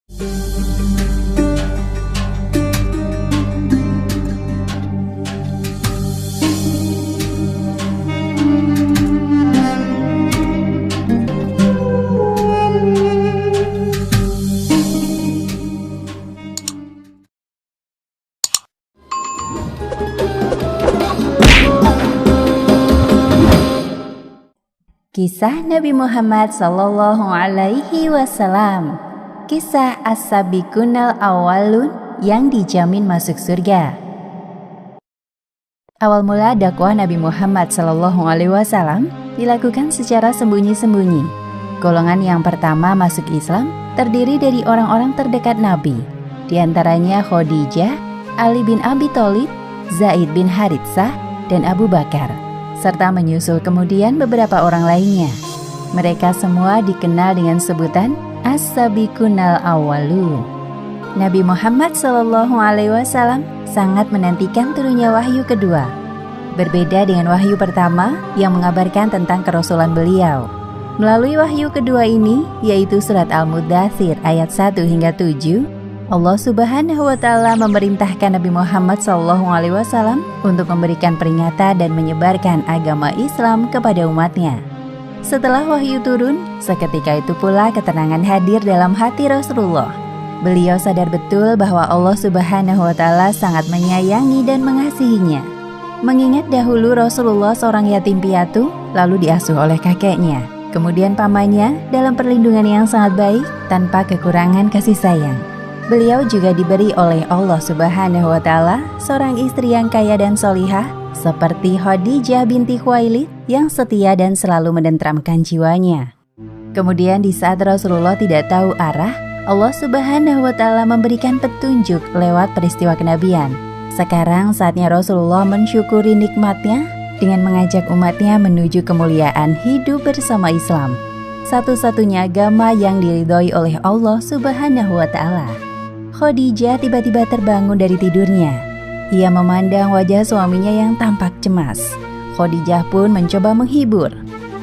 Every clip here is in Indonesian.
Kisah Nabi Muhammad Sallallahu Alaihi Wasallam. Kisah As-Sabiqunal Awwalun yang dijamin masuk surga. Awal mula dakwah Nabi Muhammad Sallallahu Alaihi Wasallam dilakukan secara sembunyi-sembunyi. Golongan yang pertama masuk Islam terdiri dari orang-orang terdekat Nabi, di antaranya Khadijah, Ali bin Abi Thalib, Zaid bin Haritsah, dan Abu Bakar, serta menyusul kemudian beberapa orang lainnya. Mereka semua dikenal dengan sebutan As-Sabiqunal Awwalun. Nabi Muhammad Sallallahu Alaihi Wasallam sangat menantikan turunnya wahyu kedua. Berbeda dengan wahyu pertama yang mengabarkan tentang kerasulan beliau. Melalui wahyu kedua ini, yaitu surat Al-Muddatsir ayat 1 hingga 7, Allah Subhanahu wa Ta'ala memerintahkan Nabi Muhammad SAW untuk memberikan peringatan dan menyebarkan agama Islam kepada umatnya. Setelah wahyu turun, seketika itu pula ketenangan hadir dalam hati Rasulullah. Beliau sadar betul bahwa Allah Subhanahu wa Ta'ala sangat menyayangi dan mengasihinya. Mengingat dahulu Rasulullah seorang yatim piatu, lalu diasuh oleh kakeknya, kemudian pamannya dalam perlindungan yang sangat baik tanpa kekurangan kasih sayang. Beliau juga diberi oleh Allah Subhanahu wa Ta'ala seorang istri yang kaya dan solihah seperti Khadijah binti Khuwailid yang setia dan selalu menenteramkan jiwanya. Kemudian di saat Rasulullah tidak tahu arah, Allah Subhanahu wa Ta'ala memberikan petunjuk lewat peristiwa kenabian. Sekarang saatnya Rasulullah mensyukuri nikmatnya dengan mengajak umatnya menuju kemuliaan hidup bersama Islam, satu-satunya agama yang diridhoi oleh Allah Subhanahu wa Ta'ala. Khadijah tiba-tiba terbangun dari tidurnya. Ia memandang wajah suaminya yang tampak cemas. Khadijah pun mencoba menghibur.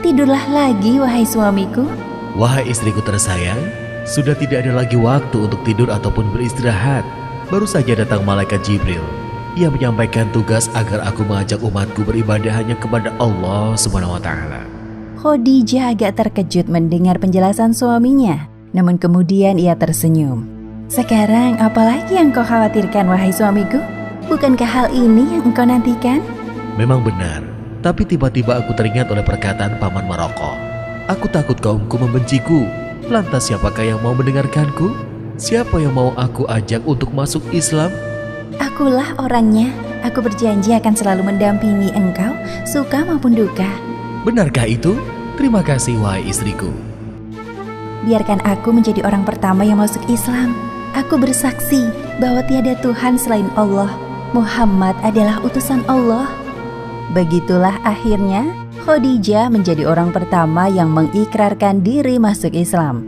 "Tidurlah lagi, wahai suamiku." "Wahai istriku tersayang, sudah tidak ada lagi waktu untuk tidur ataupun beristirahat. Baru saja datang malaikat Jibril. Ia menyampaikan tugas agar aku mengajak umatku beribadah hanya kepada Allah Subhanahu wa Ta'ala." Khadijah agak terkejut mendengar penjelasan suaminya, namun kemudian ia tersenyum. "Sekarang apalagi yang kau khawatirkan, wahai suamiku? Bukankah hal ini yang engkau nantikan?" "Memang benar, tapi tiba-tiba aku teringat oleh perkataan paman Maroko. Aku takut kaumku membenciku. Lantas siapakah yang mau mendengarkanku? Siapa yang mau aku ajak untuk masuk Islam?" "Akulah orangnya. Aku berjanji akan selalu mendampingi engkau, suka maupun duka." "Benarkah itu? Terima kasih, wahai istriku." "Biarkan aku menjadi orang pertama yang masuk Islam. Aku bersaksi bahwa tiada Tuhan selain Allah. Muhammad adalah utusan Allah." Begitulah akhirnya Khadijah menjadi orang pertama yang mengikrarkan diri masuk Islam.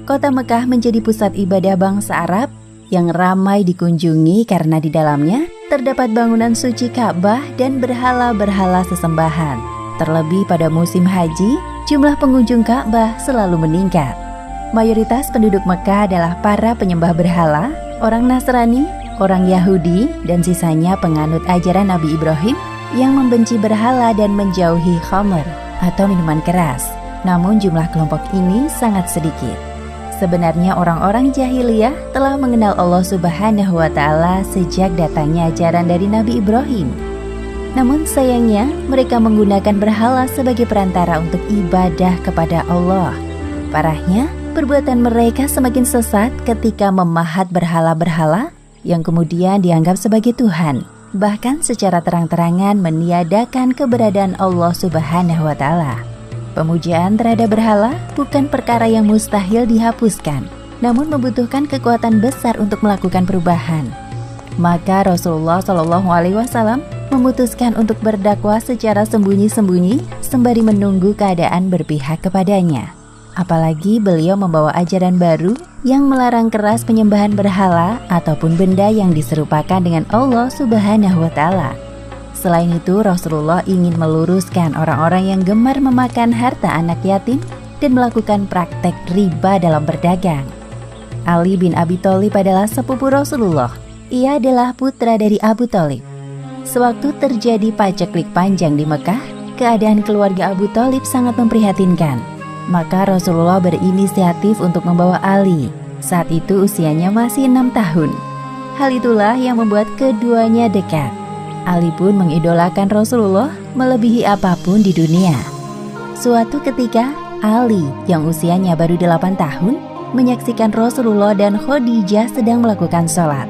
Kota Mekah menjadi pusat ibadah bangsa Arab yang ramai dikunjungi karena di dalamnya terdapat bangunan suci Ka'bah dan berhala-berhala sesembahan. Terlebih pada musim haji, jumlah pengunjung Ka'bah selalu meningkat. Mayoritas penduduk Mekah adalah para penyembah berhala, orang Nasrani, orang Yahudi, dan sisanya penganut ajaran Nabi Ibrahim yang membenci berhala dan menjauhi khamr atau minuman keras. Namun jumlah kelompok ini sangat sedikit. Sebenarnya orang-orang jahiliyah telah mengenal Allah Subhanahu wa Ta'ala sejak datangnya ajaran dari Nabi Ibrahim. Namun sayangnya mereka menggunakan berhala sebagai perantara untuk ibadah kepada Allah. Parahnya, perbuatan mereka semakin sesat ketika memahat berhala-berhala yang kemudian dianggap sebagai Tuhan, bahkan secara terang-terangan meniadakan keberadaan Allah Subhanahu wa Ta'ala. Pemujaan terhadap berhala bukan perkara yang mustahil dihapuskan, namun membutuhkan kekuatan besar untuk melakukan perubahan. Maka Rasulullah SAW memutuskan untuk berdakwah secara sembunyi-sembunyi sembari menunggu keadaan berpihak kepadanya. Apalagi beliau membawa ajaran baru yang melarang keras penyembahan berhala ataupun benda yang diserupakan dengan Allah Subhanahu wa Ta'ala. Selain itu, Rasulullah ingin meluruskan orang-orang yang gemar memakan harta anak yatim dan melakukan praktek riba dalam berdagang. Ali bin Abi Thalib adalah sepupu Rasulullah. Ia adalah putra dari Abu Thalib. Sewaktu terjadi paceklik panjang di Mekah, keadaan keluarga Abu Thalib sangat memprihatinkan. Maka Rasulullah berinisiatif untuk membawa Ali. Saat itu usianya masih 6 tahun. Hal itulah yang membuat keduanya dekat. Ali pun mengidolakan Rasulullah melebihi apapun di dunia. Suatu ketika, Ali yang usianya baru 8 tahun menyaksikan Rasulullah dan Khadijah sedang melakukan sholat.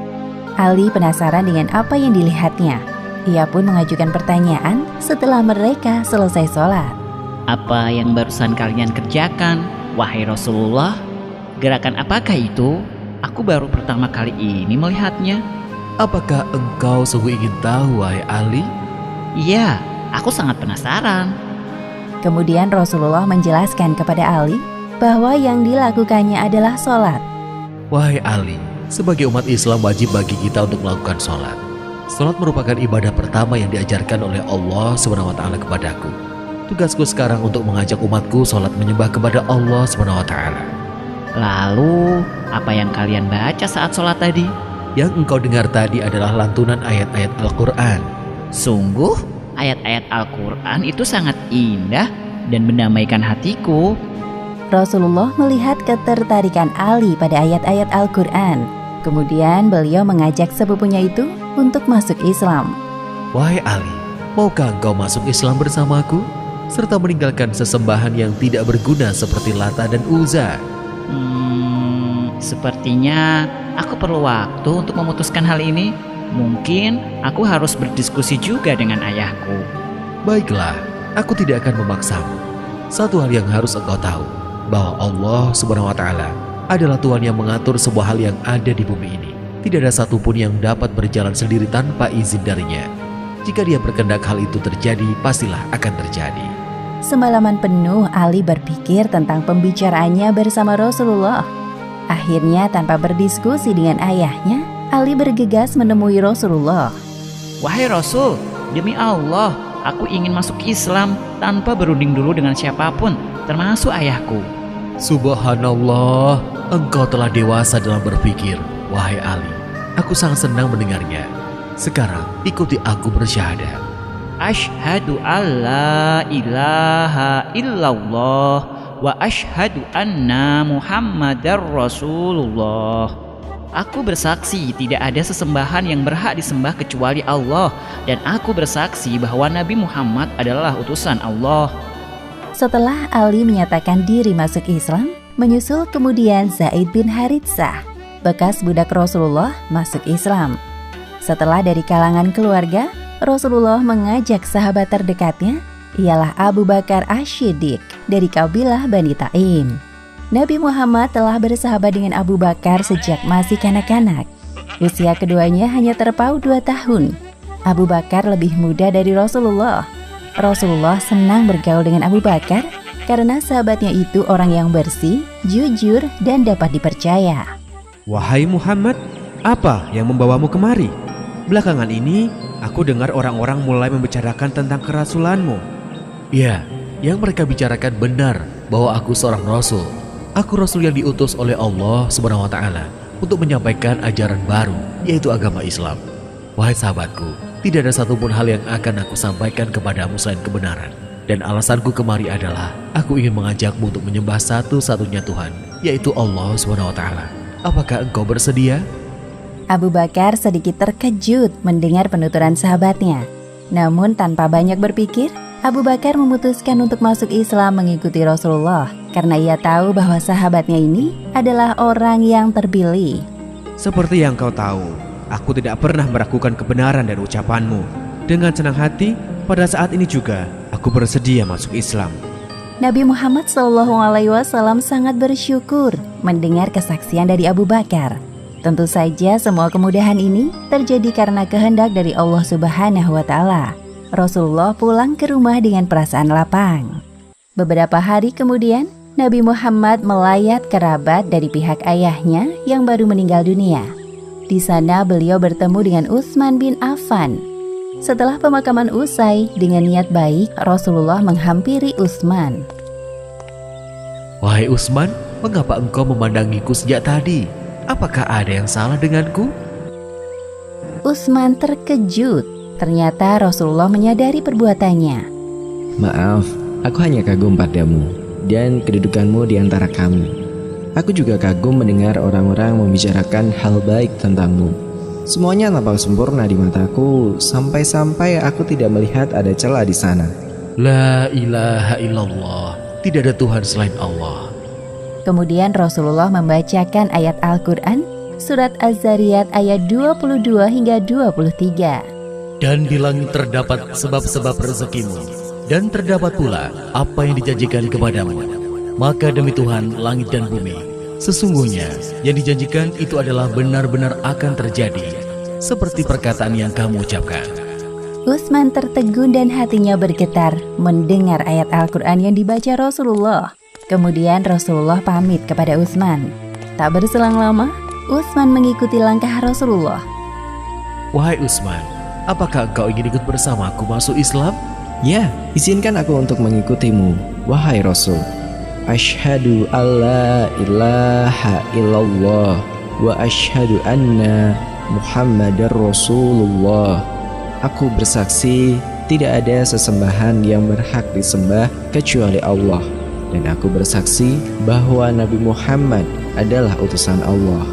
Ali penasaran dengan apa yang dilihatnya. Ia pun mengajukan pertanyaan setelah mereka selesai sholat. Apa yang barusan kalian kerjakan, wahai Rasulullah? Gerakan apakah itu? Aku baru pertama kali ini melihatnya. Apakah engkau sungguh ingin tahu, wahai Ali? Iya, aku sangat penasaran. Kemudian Rasulullah menjelaskan kepada Ali bahwa yang dilakukannya adalah sholat. Wahai Ali, sebagai umat Islam wajib bagi kita untuk melakukan sholat. Sholat merupakan ibadah pertama yang diajarkan oleh Allah SWT kepadaku. Tugasku sekarang untuk mengajak umatku sholat menyembah kepada Allah SWT. Lalu, apa yang kalian baca saat sholat tadi? Yang engkau dengar tadi adalah lantunan ayat-ayat Al-Quran. Sungguh, ayat-ayat Al-Quran itu sangat indah dan mendamaikan hatiku. Rasulullah melihat ketertarikan Ali pada ayat-ayat Al-Quran. Kemudian beliau mengajak sepupunya itu untuk masuk Islam. Wahai Ali, maukah engkau masuk Islam bersamaku? Serta meninggalkan sesembahan yang tidak berguna seperti Lata dan Uzza. Sepertinya aku perlu waktu untuk memutuskan hal ini. Mungkin aku harus berdiskusi juga dengan ayahku. Baiklah, aku tidak akan memaksamu. Satu hal yang harus engkau tahu, bahwa Allah SWT adalah Tuhan yang mengatur sebuah hal yang ada di bumi ini. Tidak ada satupun yang dapat berjalan sendiri tanpa izin darinya. Jika dia berkehendak hal itu terjadi, pastilah akan terjadi. Semalaman penuh Ali berpikir tentang pembicaraannya bersama Rasulullah. Akhirnya tanpa berdiskusi dengan ayahnya, Ali bergegas menemui Rasulullah. Wahai Rasul, demi Allah, aku ingin masuk Islam tanpa berunding dulu dengan siapapun, termasuk ayahku. Subhanallah, engkau telah dewasa dalam berpikir, wahai Ali. Aku sangat senang mendengarnya. Sekarang ikuti aku bersyahadat. Asyhadu alla ilaha illallah wa asyhadu anna Muhammadar Rasulullah. Aku bersaksi tidak ada sesembahan yang berhak disembah kecuali Allah, dan aku bersaksi bahwa Nabi Muhammad adalah utusan Allah. Setelah Ali menyatakan diri masuk Islam, menyusul kemudian Zaid bin Haritsah, bekas budak Rasulullah, masuk Islam. Setelah dari kalangan keluarga, Rasulullah mengajak sahabat terdekatnya, ialah Abu Bakar Asy-Syiddiq dari kabilah Bani Taim. Nabi Muhammad telah bersahabat dengan Abu Bakar sejak masih kanak-kanak. Usia keduanya hanya terpaut 2 tahun. Abu Bakar lebih muda dari Rasulullah. Rasulullah senang bergaul dengan Abu Bakar karena sahabatnya itu orang yang bersih, jujur, dan dapat dipercaya. Wahai Muhammad, apa yang membawamu kemari? Belakangan ini, aku dengar orang-orang mulai membicarakan tentang kerasulanmu. Ya, yang mereka bicarakan benar bahwa aku seorang Rasul. Aku Rasul yang diutus oleh Allah SWT untuk menyampaikan ajaran baru, yaitu agama Islam. Wahai sahabatku, tidak ada satupun hal yang akan aku sampaikan kepadamu selain kebenaran. Dan alasanku kemari adalah, aku ingin mengajakmu untuk menyembah satu-satunya Tuhan, yaitu Allah SWT. Apakah engkau bersedia? Abu Bakar sedikit terkejut mendengar penuturan sahabatnya. Namun tanpa banyak berpikir, Abu Bakar memutuskan untuk masuk Islam mengikuti Rasulullah karena ia tahu bahwa sahabatnya ini adalah orang yang terpilih. Seperti yang kau tahu, aku tidak pernah meragukan kebenaran dan ucapanmu. Dengan senang hati, pada saat ini juga aku bersedia masuk Islam. Nabi Muhammad SAW sangat bersyukur mendengar kesaksian dari Abu Bakar. Tentu saja semua kemudahan ini terjadi karena kehendak dari Allah Subhanahu wa Ta'ala. Rasulullah pulang ke rumah dengan perasaan lapang. Beberapa hari kemudian, Nabi Muhammad melayat kerabat dari pihak ayahnya yang baru meninggal dunia. Di sana beliau bertemu dengan Utsman bin Affan. Setelah pemakaman usai, dengan niat baik, Rasulullah menghampiri Utsman. Wahai Utsman, mengapa engkau memandangiku sejak tadi? Apakah ada yang salah denganku? Utsman terkejut. Ternyata Rasulullah menyadari perbuatannya. Maaf, aku hanya kagum padamu dan kedudukanmu di antara kami. Aku juga kagum mendengar orang-orang membicarakan hal baik tentangmu. Semuanya nampak sempurna di mataku, sampai-sampai aku tidak melihat ada celah di sana. La ilaha illallah, tidak ada Tuhan selain Allah. Kemudian Rasulullah membacakan ayat Al-Quran, surat Az-Zariyat ayat 22 hingga 23. Dan di langit terdapat sebab-sebab rezekimu, dan terdapat pula apa yang dijanjikan kepadamu. Maka demi Tuhan langit dan bumi, sesungguhnya yang dijanjikan itu adalah benar-benar akan terjadi, seperti perkataan yang kamu ucapkan. Utsman tertegun dan hatinya bergetar mendengar ayat Al-Quran yang dibaca Rasulullah. Kemudian Rasulullah pamit kepada Utsman. Tak berselang lama, Utsman mengikuti langkah Rasulullah. Wahai Utsman, apakah engkau ingin ikut bersamaku masuk Islam? Ya, izinkan aku untuk mengikutimu, wahai Rasul. Asyhadu alla ilaha illallah wa asyhadu anna Muhammadar Rasulullah. Aku bersaksi tidak ada sesembahan yang berhak disembah kecuali Allah. Dan aku bersaksi bahwa Nabi Muhammad adalah utusan Allah.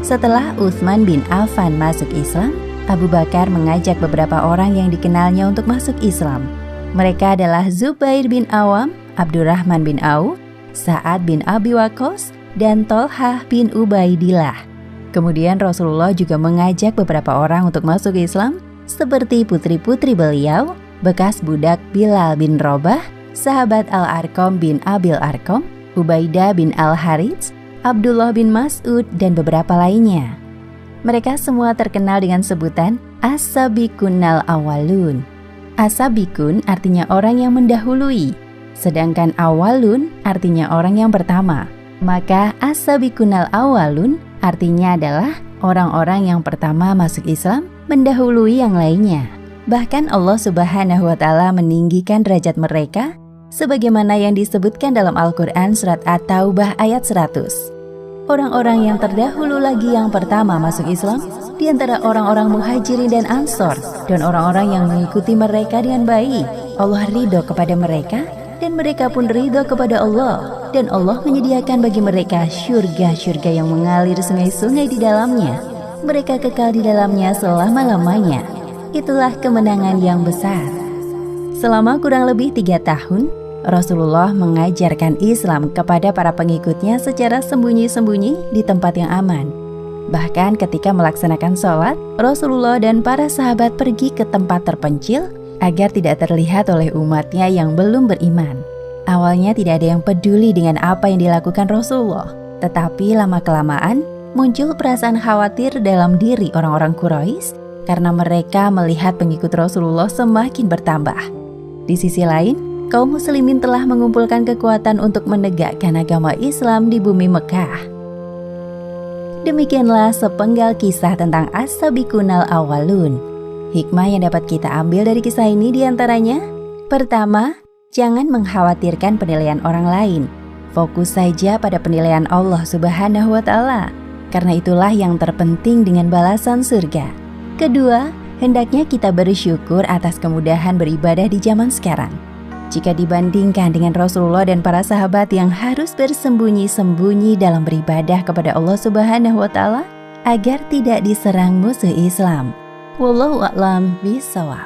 Setelah Utsman bin Affan masuk Islam, Abu Bakar mengajak beberapa orang yang dikenalnya untuk masuk Islam. Mereka adalah Zubair bin Awam, Abdurrahman bin Auf, Sa'ad bin Abi Waqqas, dan Tolhah bin Ubaidillah. Kemudian Rasulullah juga mengajak beberapa orang untuk masuk Islam, seperti putri-putri beliau, bekas budak Bilal bin Robah, sahabat Al-Arqam bin Abil Arqam, Ubaidah bin Al-Harits, Abdullah bin Mas'ud, dan beberapa lainnya. Mereka semua terkenal dengan sebutan As-Sabiqunal Awwalun. As-Sabiqun artinya orang yang mendahului, sedangkan Awwalun artinya orang yang pertama. Maka As-Sabiqunal Awwalun artinya adalah orang-orang yang pertama masuk Islam mendahului yang lainnya. Bahkan Allah Subhanahu wa Ta'ala meninggikan derajat mereka sebagaimana yang disebutkan dalam Al-Quran surat At-Taubah ayat 100. Orang-orang yang terdahulu lagi yang pertama masuk Islam di antara orang-orang Muhajirin dan Ansor, dan orang-orang yang mengikuti mereka dengan baik. Allah ridho kepada mereka dan mereka pun ridho kepada Allah, dan Allah menyediakan bagi mereka syurga-syurga yang mengalir sungai-sungai di dalamnya. Mereka kekal di dalamnya selama-lamanya. Itulah kemenangan yang besar. Selama kurang lebih 3 tahun, Rasulullah mengajarkan Islam kepada para pengikutnya secara sembunyi-sembunyi di tempat yang aman. Bahkan ketika melaksanakan sholat, Rasulullah dan para sahabat pergi ke tempat terpencil agar tidak terlihat oleh umatnya yang belum beriman. Awalnya tidak ada yang peduli dengan apa yang dilakukan Rasulullah, tetapi lama-kelamaan muncul perasaan khawatir dalam diri orang-orang Quraisy karena mereka melihat pengikut Rasulullah semakin bertambah. Di sisi lain, kaum muslimin telah mengumpulkan kekuatan untuk menegakkan agama Islam di bumi Mekah. Demikianlah sepenggal kisah tentang As-Sabiqunal Awwalun. Hikmah yang dapat kita ambil dari kisah ini diantaranya: pertama, jangan mengkhawatirkan penilaian orang lain. Fokus saja pada penilaian Allah Subhanahu wa Ta'ala, karena itulah yang terpenting dengan balasan surga. Kedua, hendaknya kita bersyukur atas kemudahan beribadah di zaman sekarang. Jika dibandingkan dengan Rasulullah dan para sahabat yang harus bersembunyi-sembunyi dalam beribadah kepada Allah Subhanahu wa Ta'ala agar tidak diserang musuh Islam. Wallahu a'lam bishawab.